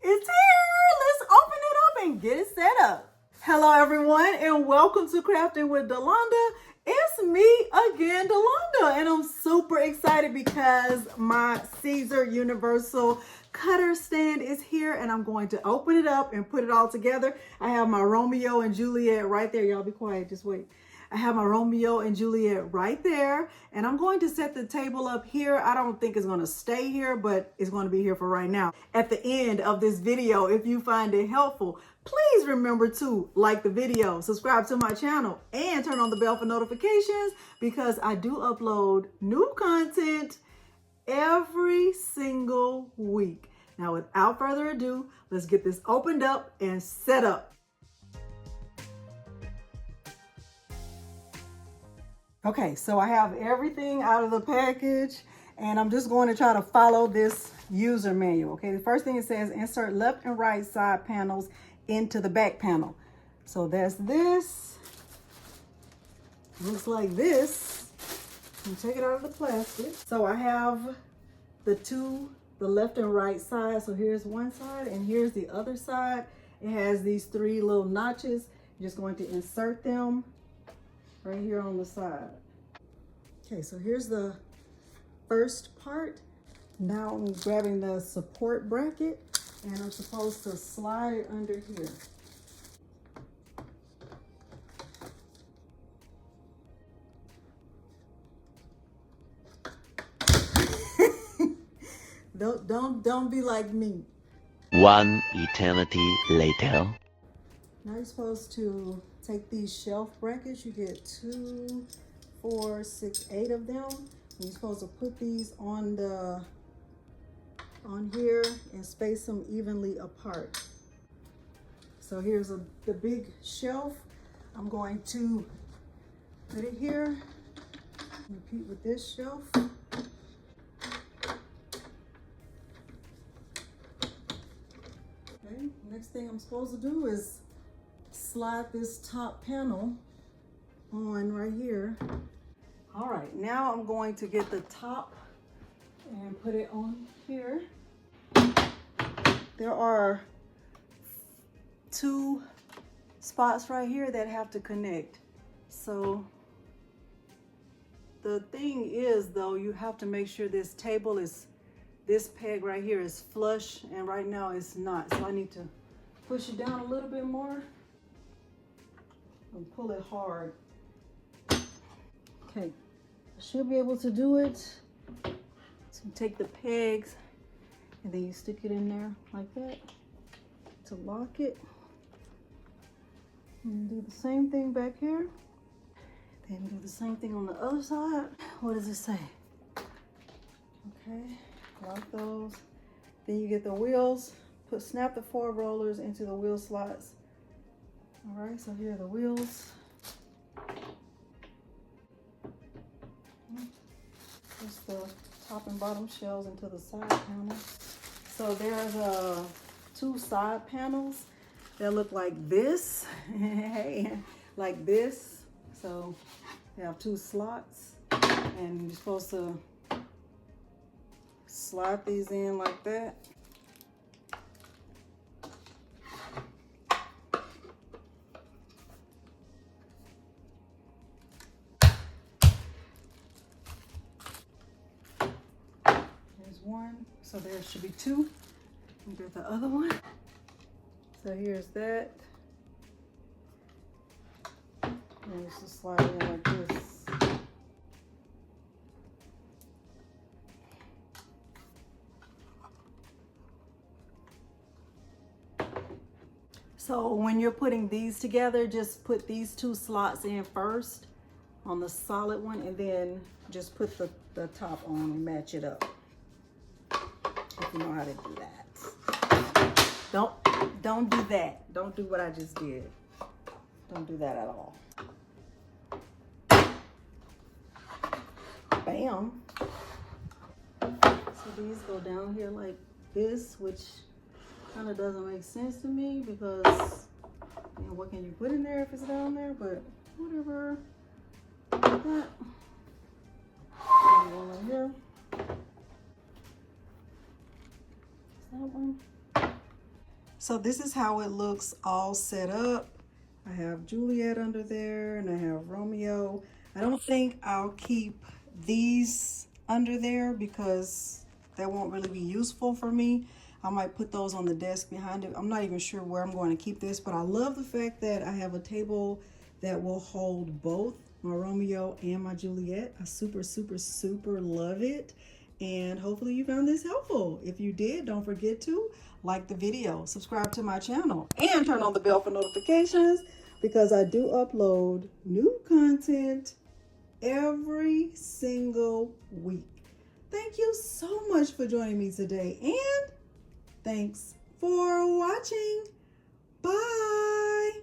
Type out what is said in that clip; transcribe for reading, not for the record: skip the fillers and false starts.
It's here. Let's open it up and get it set up. Hello, everyone, and welcome to Crafting with Delonda. It's me again, Delonda, and I'm super excited because my Siser Universal Cutter Stand is here, and I'm going to open it up and put it all together. I have my Romeo and Juliet right there. Y'all be quiet, just wait. I have my Romeo and Juliet right there, and I'm going to set the table up here. I don't think it's going to stay here, but it's going to be here for right now. At the end of this video, if you find it helpful, please remember to like the video, subscribe to my channel, and turn on the bell for notifications because I do upload new content every single week. Now, without further ado, let's get this opened up and set up. Okay, so I have everything out of the package, and I'm just going to try to follow this user manual. Okay, the first thing it says, insert left and right side panels into the back panel. So that's this. Looks like this. Take it out of the plastic. So I have the left and right side. So here's one side and here's the other side. It has these three little notches. You're just going to insert them right here on the side. Okay, so here's the first part. Now I'm grabbing the support bracket and I'm supposed to slide it under here. Don't be like me. One eternity later. Now you're supposed to take these shelf brackets. You get 2, 4, 6, 8 of them. And you're supposed to put these on here and space them evenly apart. So here's the big shelf. I'm going to put it here. Repeat with this shelf. Okay, next thing I'm supposed to do is slide this top panel on right here. All right, now I'm going to get the top and put it on here. There are 2 spots right here that have to connect. So the thing is, though, you have to make sure this peg right here is flush, and right now it's not. So I need to push it down a little bit more and pull it hard. Okay, I should be able to do it. So you take the pegs and then you stick it in there like that to lock it. And do the same thing back here. Then do the same thing on the other side. What does it say? Okay, lock those. Then you get the wheels. Snap the 4 rollers into the wheel slots. All right, so here are the wheels. Just the top and bottom shells into the side panel. So there's 2 side panels that look like this. Hey, like this. So you have 2 slots, and you're supposed to slide these in like that. There's 1, so there should be 2. And get the other one. So here's that. And it's just slide in like this. So when you're putting these together, just put these 2 slots in first on the solid one, and then just put the top on and match it up. If you know how to do that. Don't do that. Don't do what I just did. Don't do that at all. Bam. So these go down here like this, which kind of doesn't make sense to me because, you know, what can you put in there if it's down there? But whatever. Like that. One right here. Is that one? So this is how it looks all set up. I have Juliet under there and I have Romeo. I don't think I'll keep these under there because that won't really be useful for me. I might put those on the desk behind it. I'm not even sure where I'm going to keep this, but I love the fact that I have a table that will hold both my Romeo and my Juliet. I super, super, super love it. And hopefully you found this helpful. If you did, don't forget to like the video, subscribe to my channel, and turn on the bell for notifications because I do upload new content every single week. Thank you so much for joining me today, and thanks for watching. Bye.